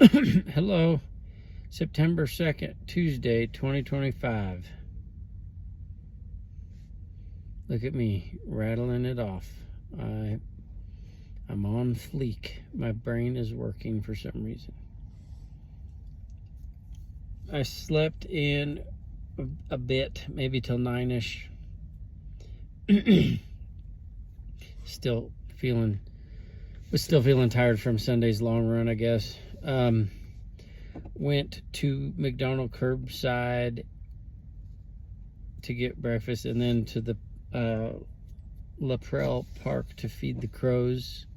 Hello, September 2nd, Tuesday, 2025. Look at me rattling it off. I'm on fleek. My brain is working for some reason. I slept in a bit, maybe till 9ish. Was still feeling tired from Sunday's long run, I guess. Went to McDonald's curbside to get breakfast, and then to the Laprelle Park to feed the crows.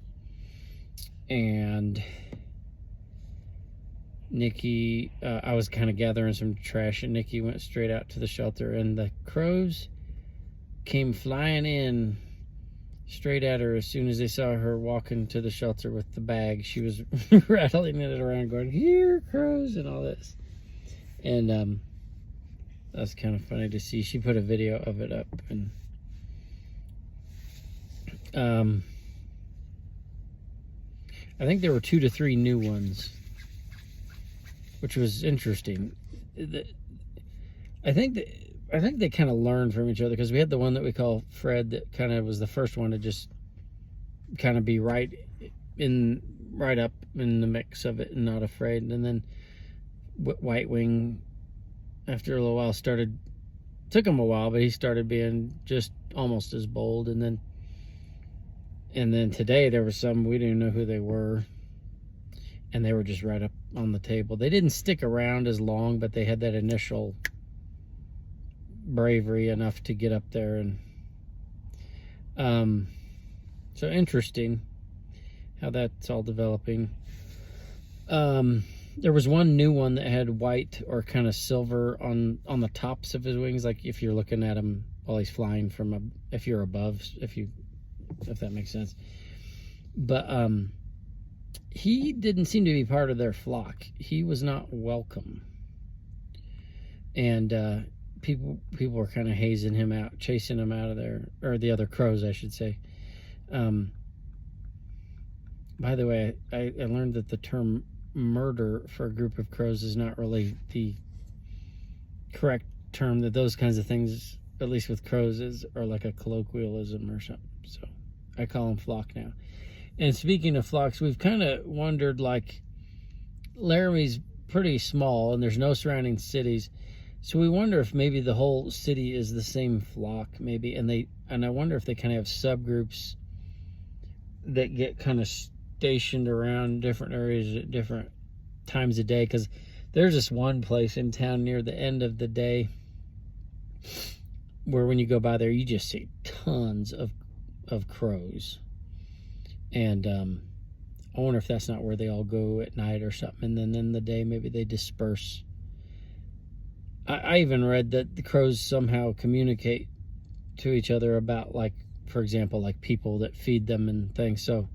And Nikki, I was kind of gathering some trash, and Nikki went straight out to the shelter, and the crows came flying in straight at her as soon as they saw her walking to the shelter with the bag. She was rattling it around, going, "Here, crows," and all this. And that's kind of funny to see. She put a video of it up, and I think there were 2 to 3 new ones, which was interesting. I think they kind of learned from each other, because we had the one that we call Fred that kind of was the first one to just kind of be right up in the mix of it and not afraid. And then White Wing, after a little while, took him a while, but he started being just almost as bold. And then today there was some, we didn't know who they were, and they were just right up on the table. They didn't stick around as long, but they had that initial bravery enough to get up there. And so interesting how that's all developing. There was one new one that had white or kind of silver on the tops of his wings, like if you're looking at him while he's flying from if you're above, if that makes sense. But he didn't seem to be part of their flock. He was not welcome, and people were kind of hazing him out, chasing him out of there, or the other crows, I should say. By the way, I learned that the term murder for a group of crows is not really the correct term, that those kinds of things, at least with crows, are like a colloquialism or something. So I call them flock now. And speaking of flocks, we've kind of wondered, like, Laramie's pretty small and there's no surrounding cities, so we wonder if maybe the whole city is the same flock, maybe, and I wonder if they kind of have subgroups that get kind of stationed around different areas at different times of day. Because there's this one place in town near the end of the day where when you go by there, you just see tons of crows. And I wonder if that's not where they all go at night or something, and then in the day maybe they disperse. I even read that the crows somehow communicate to each other about, like, for example, like people that feed them and things. So,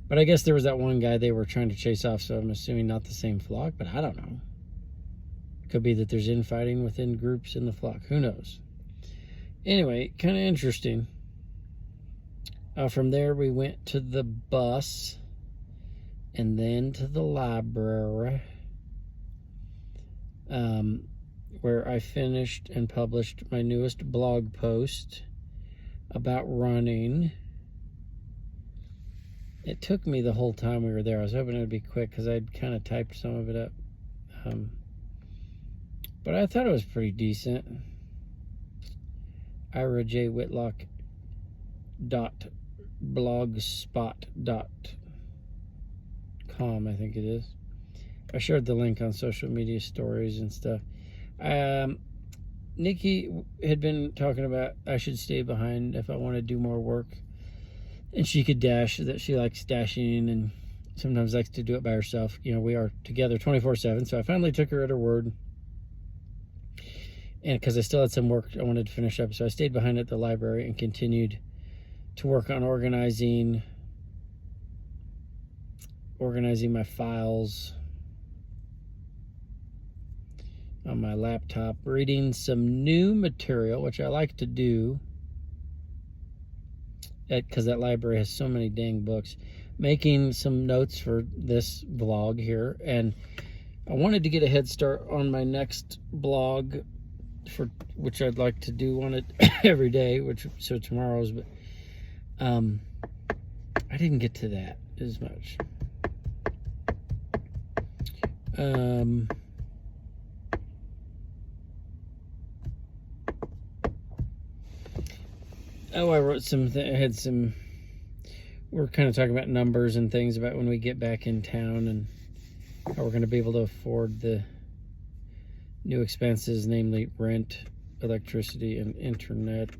but I guess there was that one guy they were trying to chase off, so I'm assuming not the same flock, but I don't know. Could be that there's infighting within groups in the flock. Who knows? Anyway, kind of interesting. From there, we went to the bus and then to the library, where I finished and published my newest blog post about running. It took me the whole time we were there. I was hoping it would be quick because I'd kind of typed some of it up. But I thought it was pretty decent. IraJWhitlock.blogspot.com, I think it is. I shared the link on social media stories and stuff. Nikki had been talking about I should stay behind if I want to do more work, and she could dash, that she likes dashing and sometimes likes to do it by herself. You know, we are together 24/7, so I finally took her at her word, and because I still had some work I wanted to finish up, so I stayed behind at the library and continued to work on organizing my files on my laptop, reading some new material, which I like to do because that library has so many dang books. making some notes for this vlog here, and I wanted to get a head start on my next blog, for which I'd like to do on it every day, so tomorrow's, but I didn't get to that as much. I wrote we're kind of talking about numbers and things about when we get back in town and how we're going to be able to afford the new expenses, namely rent, electricity, and internet.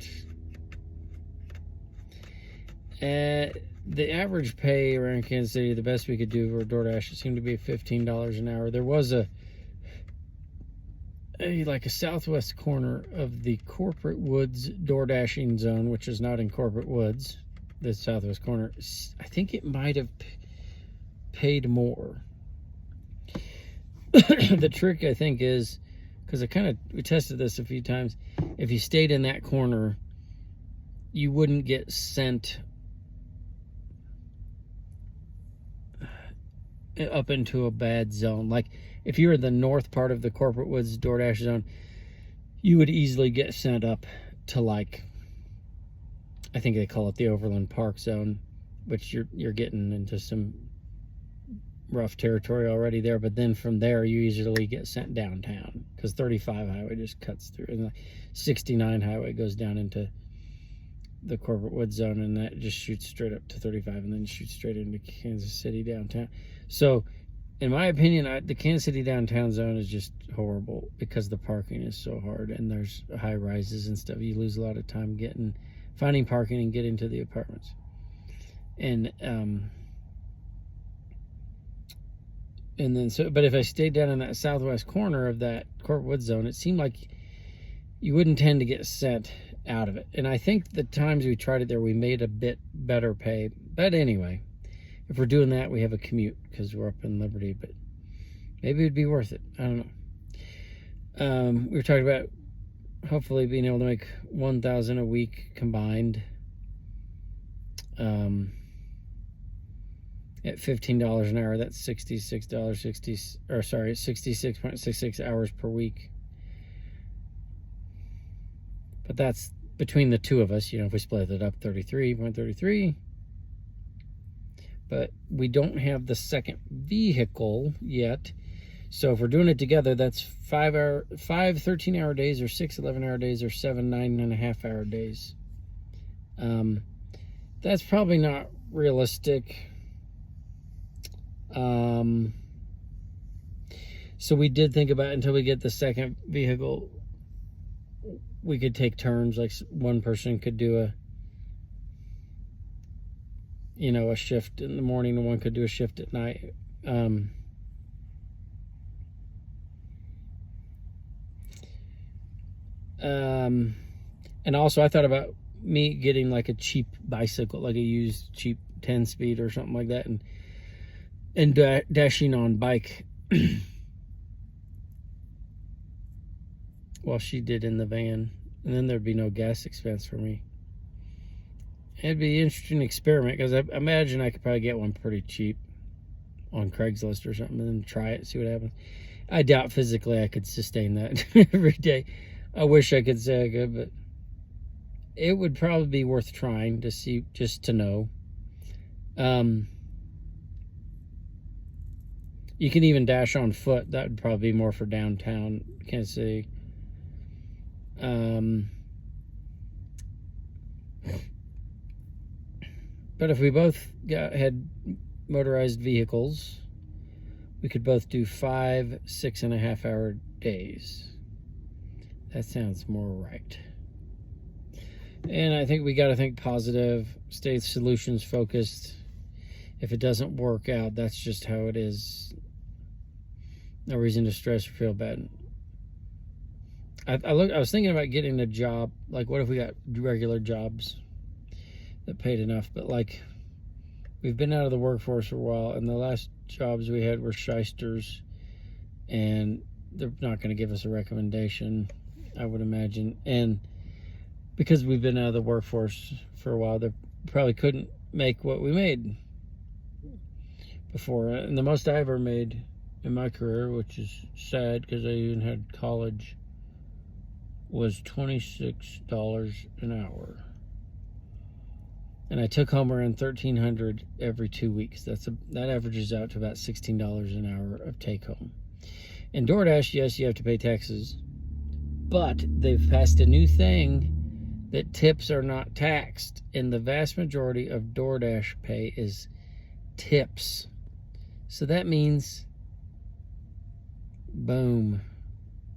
The average pay around Kansas City, the best we could do for DoorDash, it seemed to be $15 an hour. There was a southwest corner of the Corporate Woods DoorDashing zone, which is not in Corporate Woods, the southwest corner. I think it might have paid more. The trick, I think, is, because we tested this a few times, if you stayed in that corner, you wouldn't get sent up into a bad zone. Like, if you were in the north part of the Corporate Woods DoorDash zone, you would easily get sent up to, like, I think they call it the Overland Park zone, which you're getting into some rough territory already there. But then from there, you usually get sent downtown, because 35 highway just cuts through, and the 69 highway goes down into the Corporate Woods zone, and that just shoots straight up to 35 and then shoots straight into Kansas City downtown. So in my opinion, the Kansas City downtown zone is just horrible because the parking is so hard, and there's high rises and stuff. You lose a lot of time finding parking and getting to the apartments. And then but if I stayed down in that southwest corner of that Corporate Woods zone, it seemed like you wouldn't tend to get sent out of it. And I think the times we tried it there, we made a bit better pay. But anyway, if we're doing that, we have a commute because we're up in Liberty, but maybe it'd be worth it. I don't know. We were talking about hopefully being able to make $1,000 a week combined. At $15 an hour, that's $66.66 hours per week. But that's between the two of us, if we split it up, 33.33. But we don't have the second vehicle yet. So if we're doing it together, that's 5 13-hour days, or 6 11-hour days, or 7 9.5-hour days. That's probably not realistic. So we did think about, until we get the second vehicle, we could take turns. Like, one person could do a shift in the morning, and one could do a shift at night. And also I thought about me getting like a cheap bicycle, like a used cheap 10-speed or something like that, and dashing on bike while she did in the van, and then there'd be no gas expense for me. It'd be an interesting experiment, because I imagine I could probably get one pretty cheap on Craigslist or something, and then try it, see what happens. I doubt physically I could sustain that every day. I wish I could say I could, but it would probably be worth trying to see, just to know. You can even dash on foot. That would probably be more for downtown Kansas City. But if we both had motorized vehicles, we could both do 5 6.5-hour days. That sounds more right. And I think we got to think positive, stay solutions focused. If it doesn't work out, that's just how it is. No reason to stress or feel bad. I was thinking about getting a job. Like, what if we got regular jobs that paid enough? But like, we've been out of the workforce for a while, and the last jobs we had were shysters, and they're not going to give us a recommendation, I would imagine. And because we've been out of the workforce for a while, they probably couldn't make what we made. before. And the most I ever made in my career, which is sad because I even had college, was $26 an hour. And I took home around $1,300 every 2 weeks. That averages out to about $16 an hour of take home. In DoorDash, yes, you have to pay taxes, but they've passed a new thing that tips are not taxed, and the vast majority of DoorDash pay is tips. So that means, boom,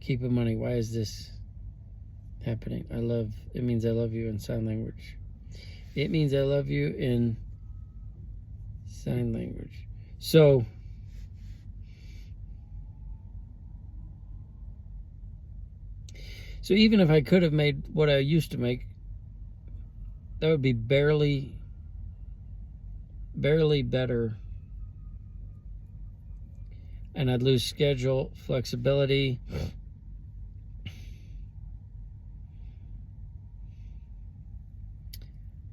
keeping money. Why is this happening? It means I love you in sign language. It means I love you in sign language. So even if I could have made what I used to make, that would be barely better. And I'd lose schedule flexibility.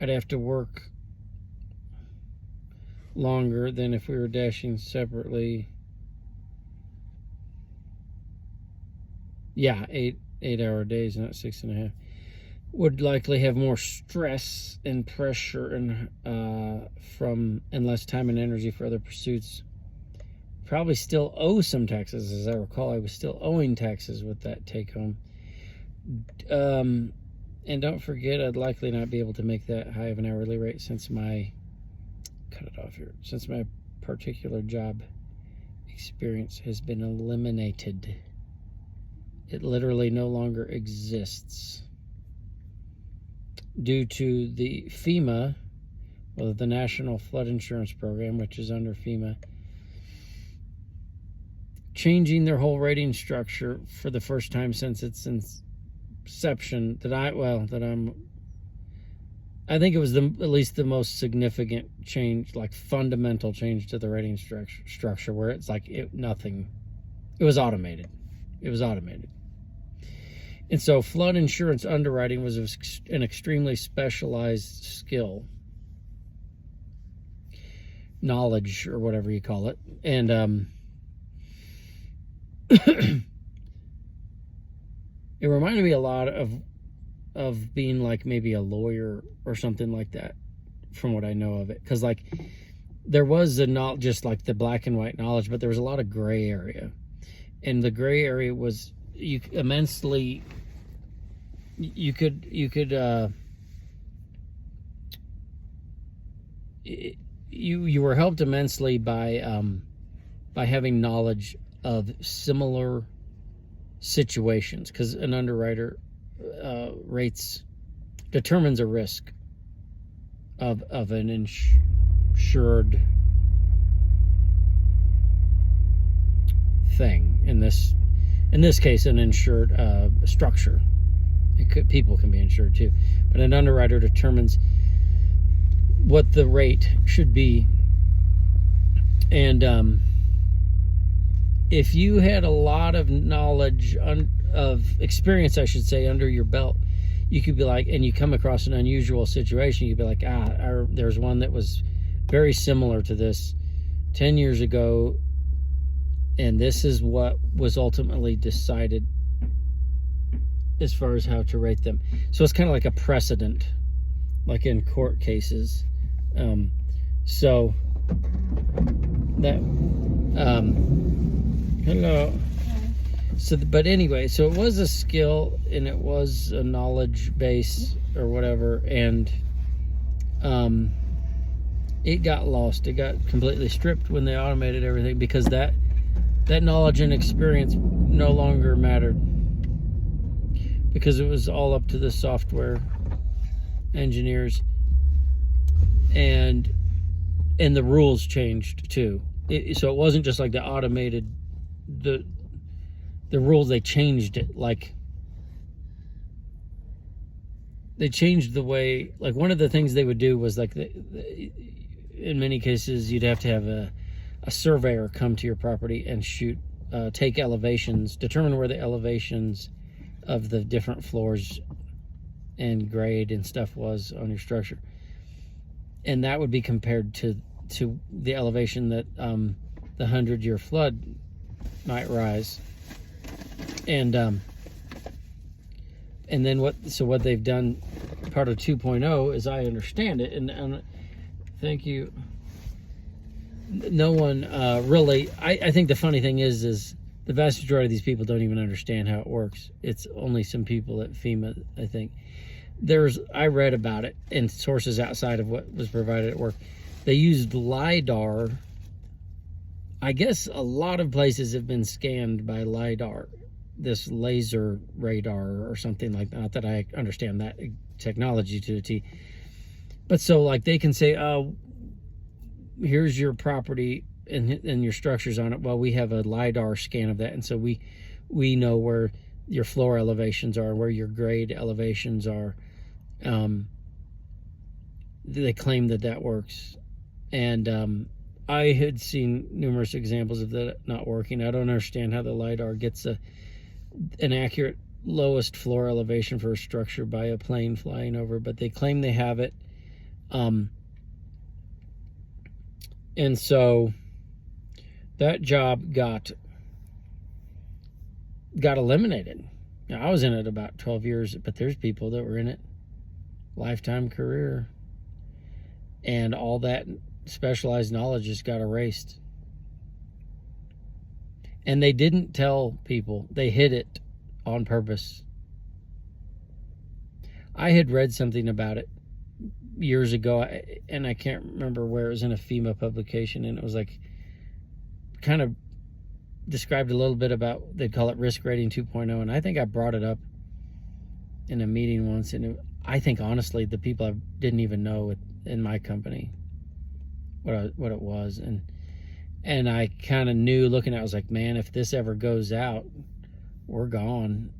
I'd have to work longer than if we were dashing separately. Yeah, 8-hour days, not 6.5. Would likely have more stress and pressure and less time and energy for other pursuits. Probably still owe some taxes, as I recall. I was still owing taxes with that take home. And don't forget, I'd likely not be able to make that high of an hourly rate since my particular job experience has been eliminated. It literally no longer exists due to the FEMA, well, the National Flood Insurance Program, which is under FEMA, changing their whole rating structure for the first time since its inception. I think it was at least the most significant change, like fundamental change to the rating structure, where it's like it was automated. It was automated. And so flood insurance underwriting was an extremely specialized skill, knowledge, or whatever you call it. And it reminded me a lot of being like maybe a lawyer or something like that, from what I know of it. Because like there was not just like the black and white knowledge, but there was a lot of gray area. And the gray area was you were helped immensely by having knowledge of similar situations, because an underwriter determines a risk of an insured thing. In this case, an insured structure. People can be insured too, but an underwriter determines what the rate should be. And if you had a lot of knowledge of experience, I should say, under your belt, you could be like, and you come across an unusual situation, you'd be like, there's one that was very similar to this 10 years ago, and this is what was ultimately decided as far as how to rate them. So it's kind of like a precedent, like in court cases. So that hello. So, but anyway, so it was a skill and it was a knowledge base or whatever, and it got lost. It got completely stripped when they automated everything, because that knowledge and experience no longer mattered, because it was all up to the software engineers, and the rules changed too. So it wasn't just like the automated the rules. They changed it. Like they changed the way, like one of the things they would do was like in many cases you'd have to have a surveyor come to your property and take elevations, determine where the elevations of the different floors and grade and stuff was on your structure, and that would be compared to to the elevation that the 100-year flood might rise. And then what they've done, part of 2.0, as I understand it, and thank you. No one really. I think the funny thing is the vast majority of these people don't even understand how it works. It's only some people at FEMA, I think. I read about it in sources outside of what was provided at work. They used LiDAR. I guess a lot of places have been scanned by LiDAR, this laser radar or something like that. Not that I understand that technology to a T. But so like they can say, oh, here's your property and your structures on it. Well, we have a LiDAR scan of that. And so we know where your floor elevations are, where your grade elevations are. They claim that works. And I had seen numerous examples of that not working. I don't understand how the LiDAR gets an accurate lowest floor elevation for a structure by a plane flying over, but they claim they have it. And so that job got eliminated. Now, I was in it about 12 years, but there's people that were in it lifetime career, and all that specialized knowledge just got erased. And they didn't tell people. They hid it on purpose. I had read something about it years ago, and I can't remember where. It was in a FEMA publication, and it was like kind of described a little bit about, they'd call it risk rating 2.0, and I think I brought it up in a meeting once, and I think honestly the people didn't even know in my company what it was, and I kind of knew looking at it, I was like, man, if this ever goes out, we're gone.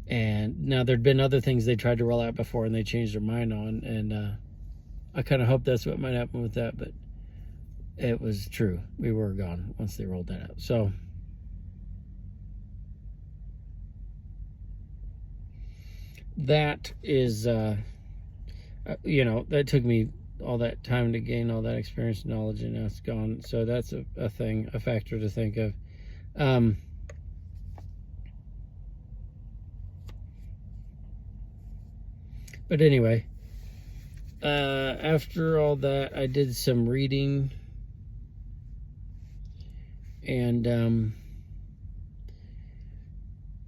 And now there'd been other things they tried to roll out before and they changed their mind on, and I kind of hope that's what might happen with that, but it was true. We were gone once they rolled that out. So that is, that took me all that time to gain all that experience and knowledge, and now it's gone. So that's a thing, a factor to think of. But anyway, after all that, I did some reading, and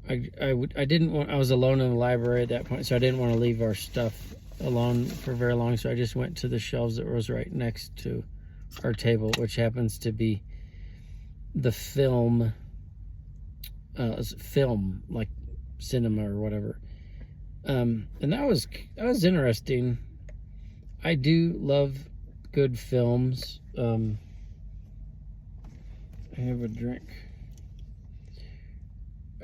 I was alone in the library at that point, so I didn't want to leave our stuff alone for very long, so I just went to the shelves that was right next to our table, which happens to be the film like cinema or whatever. And that was interesting. I do love good films. I have a drink.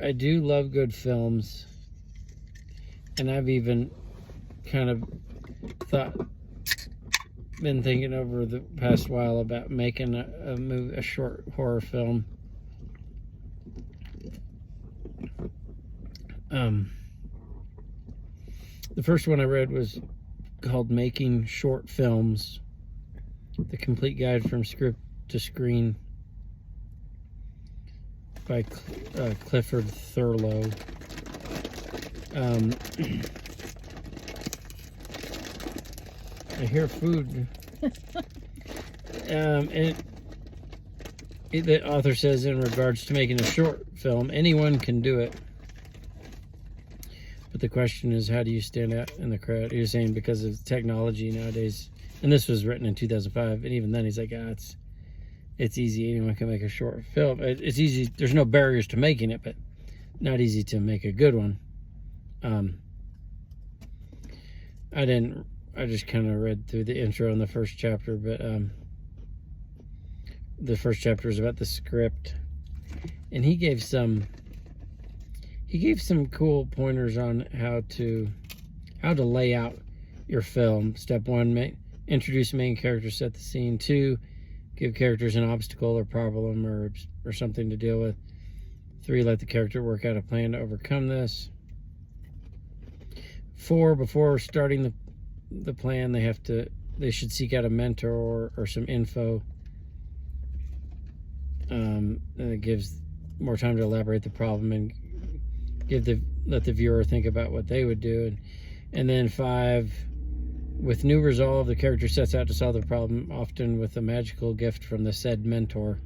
I do love good films, and I've even kind of been thinking over the past while about making a short horror film. The first one I read was called Making Short Films, The Complete Guide from Script to Screen by Clifford Thurlow. I hear food. And the author says, in regards to making a short film, anyone can do it. But the question is, how do you stand out in the crowd? He was saying because of technology nowadays, and this was written in 2005, and even then he's like, it's easy. Anyone can make a short film. It's easy. There's no barriers to making it, but not easy to make a good one. I just kind of read through the intro in the first chapter, but the first chapter is about the script, and he gave some cool pointers on how to lay out your film. Step 1, introduce main characters, set the scene. 2, give characters an obstacle or problem or something to deal with. 3, let the character work out a plan to overcome this. 4, before starting the plan, they have to they should seek out a mentor or some info. And it gives more time to elaborate the problem and let the viewer think about what they would do. And then 5, with new resolve, the character sets out to solve the problem, often with a magical gift from the said mentor.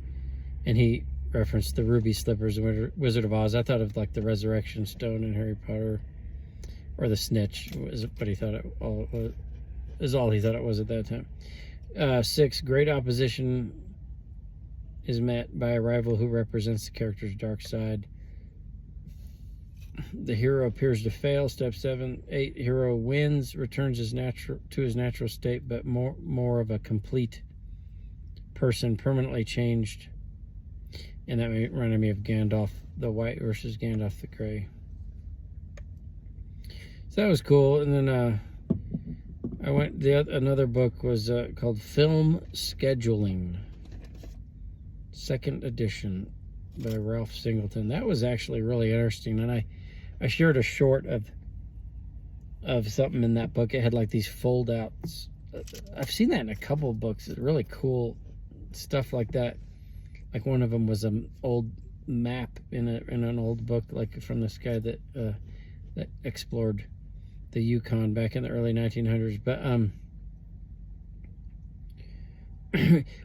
And he referenced the ruby slippers in Wizard of Oz. I thought of like the resurrection stone in Harry Potter, or the snitch was what he thought is all he thought it was at that time. 6, great opposition is met by a rival who represents the character's dark side. The hero appears to fail. Step 7. 8, hero wins, returns to his natural state, but more of a complete person, permanently changed. And that reminded me of Gandalf the White versus Gandalf the Gray. So that was cool. And then another book was called Film Scheduling, 2nd edition, by Ralph Singleton. That was actually really interesting, and I shared a short of something in that book. It had like these fold outs. I've seen that in a couple of books. It's really cool stuff like that. Like one of them was an old map in an old book, like from this guy that explored the Yukon back in the early 1900s. But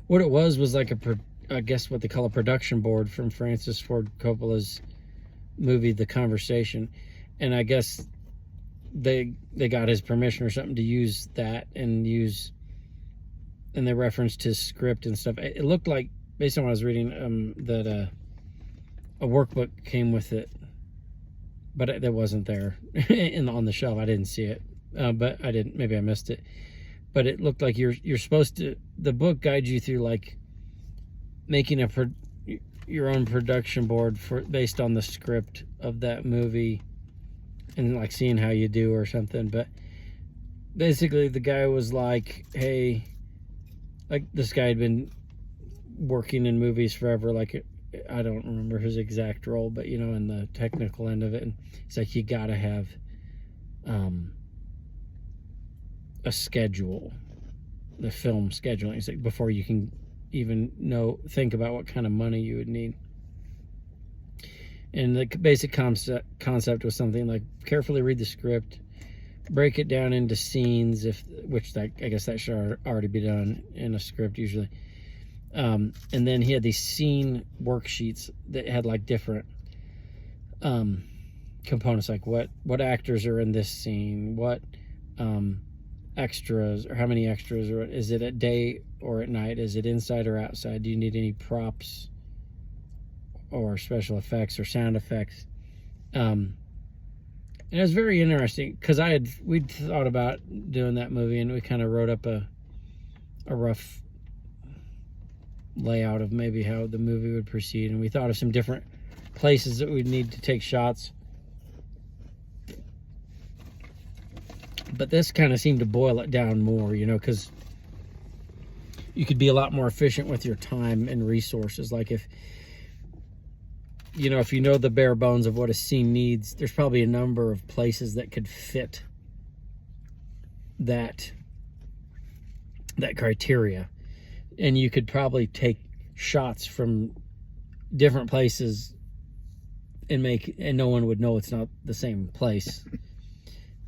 what it was like I guess what they call a production board from Francis Ford Coppola's movie The Conversation, and I guess they got his permission or something to use that and they referenced his script and stuff. It looked like, based on what I was reading, that a workbook came with it, but it wasn't there on the shelf. I didn't see it, but maybe I missed it. But it looked like you're supposed to. The book guides you through like making your own production board based on the script of that movie, and like seeing how you do or something. But basically the guy was like, hey, like this guy had been working in movies forever, like I don't remember his exact role, but in the technical end of it, and it's like you gotta have a schedule, the film scheduling. It's like before you can even think about what kind of money you would need. And the basic concept was something like carefully read the script, break it down into scenes, I guess that should already be done in a script usually. And then he had these scene worksheets that had like different components, like what actors are in this scene, what extras, or how many extras, or is it at day or at night, is it inside or outside, do you need any props or special effects or sound effects. And it was very interesting because we'd thought about doing that movie, and we kind of wrote up a rough layout of maybe how the movie would proceed, and we thought of some different places that we'd need to take shots. But this kind of seemed to boil it down more, because you could be a lot more efficient with your time and resources. Like if you know the bare bones of what a scene needs, there's probably a number of places that could fit that criteria, and you could probably take shots from different places and no one would know it's not the same place,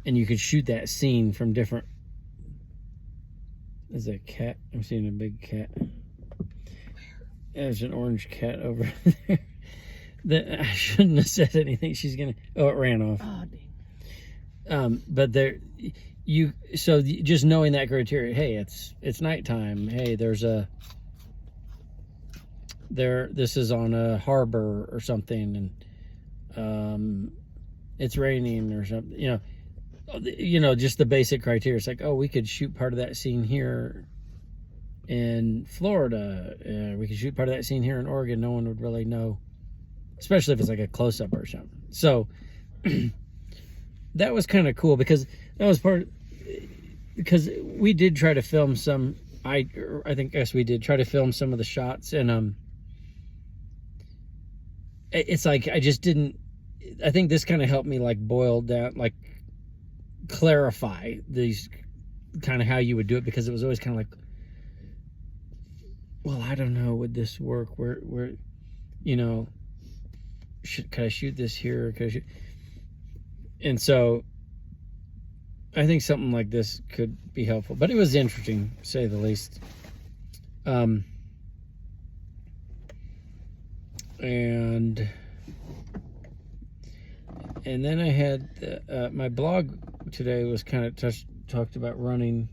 and you could shoot that scene from different. There's a cat. I'm seeing a big cat. There's an orange cat over there. I shouldn't have said anything. She's gonna. Oh, it ran off. Oh, dang. But so just knowing that criteria. Hey, it's nighttime. Hey, this is on a harbor or something, and it's raining or something. Just the basic criteria. It's like, oh, we could shoot part of that scene here in Florida. We could shoot part of that scene here in Oregon. No one would really know, especially if it's like a close-up or something. So that was kind of cool because we did try to film some. I guess we did try to film some of the shots, and it's like I just didn't. I think this kind of helped me like boil down, like clarify these kind of how you would do it, because it was always kind of like, well, I don't know, would this work? Where, you know, could I shoot this here? Could I shoot? And so I think something like this could be helpful, but it was interesting, to say the least. And then I had my blog today was kind of talked about running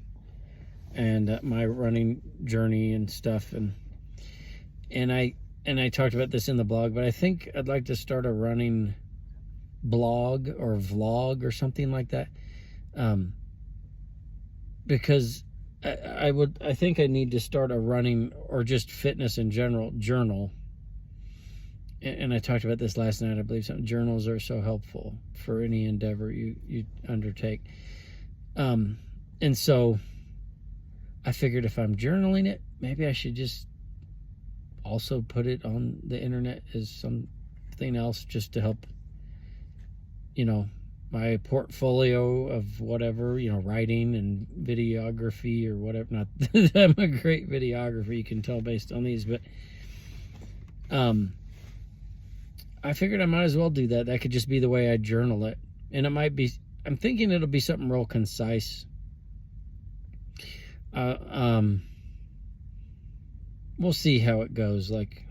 and my running journey and stuff, and I talked about this in the blog, but I think I'd like to start a running blog or vlog or something like that, because I think I need to start a running or just fitness in general journal. And I talked about this last night, I believe. Journals are so helpful for any endeavor you undertake. And so I figured if I'm journaling it, maybe I should just also put it on the internet as something else, just to help, you know, my portfolio of whatever, you know, writing and videography or whatever. Not that I'm a great videographer, you can tell based on these, but I figured I might as well do that. That could just be the way I journal it. And it might be, I'm thinking it'll be something real concise. We'll see how it goes. Like,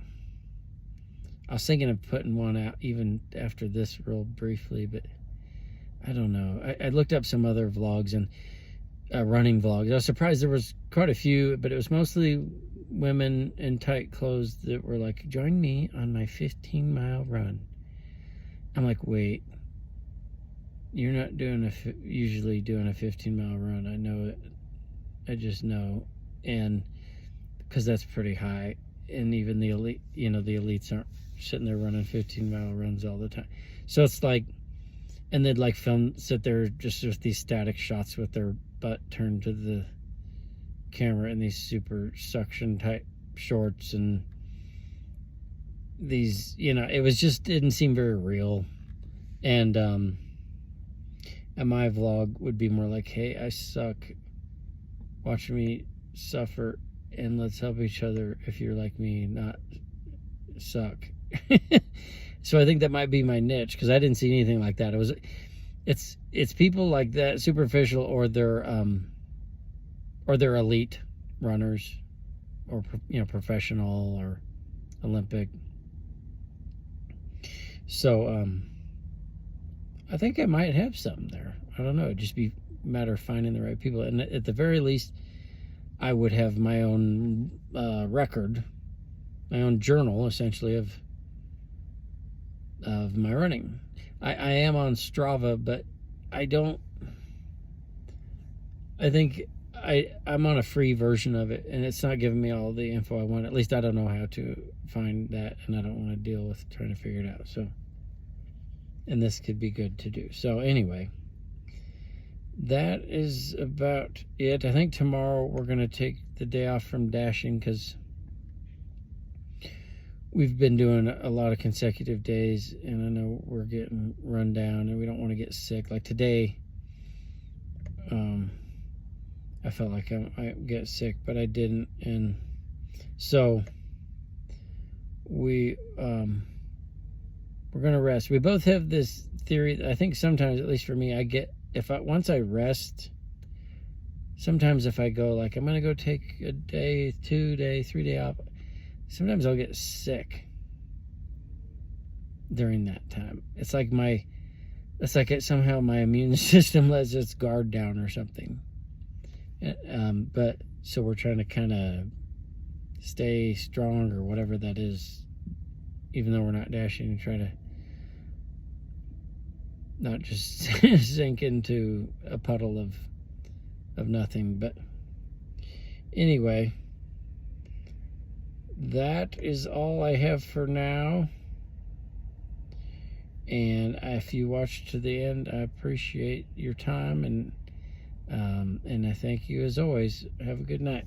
I was thinking of putting one out even after this real briefly, but I don't know. I looked up some other vlogs and running vlogs. I was surprised there was quite a few, but it was mostly women in tight clothes that were like, join me on my 15-mile run. I'm like, wait, you're not usually doing a 15-mile run. I know it. I just know. And because that's pretty high. And even the elite, you know, the elites aren't sitting there running 15-mile runs all the time. So it's like, and they'd like sit there just with these static shots with their butt turned to the camera in these super suction type shorts, and these, you know, it was just didn't seem very real. And my vlog would be more like, hey, I suck, watch me suffer, and let's help each other if you're like me, not suck. So I think that might be my niche, because I didn't see anything like that. It's people like that, superficial, or they're elite runners, or, you know, professional or Olympic. So I think I might have something there. I don't know. It'd just be a matter of finding the right people. And at the very least, I would have my own record, my own journal, essentially, of my running. I am on Strava, but I think I'm on a free version of it, and it's not giving me all the info I want. At least I don't know how to find that, and I don't want to deal with trying to figure it out. So, and this could be good to do. So anyway, that is about it. I think tomorrow we're going to take the day off from dashing, because we've been doing a lot of consecutive days, and I know we're getting run down, and we don't want to get sick. Like today, I felt like I might get sick, but I didn't. And so we're gonna rest. We both have this theory. I think sometimes, at least for me, once I rest, sometimes if I go like, I'm gonna go take a day, 2 day, 3 day off, sometimes I'll get sick during that time. It's like somehow my immune system lets its guard down or something. But so we're trying to kind of stay strong, or whatever that is, even though we're not dashing, and try to not just sink into a puddle of nothing. But anyway, that is all I have for now. And if you watched to the end, I appreciate your time, and I thank you as always. Have a good night.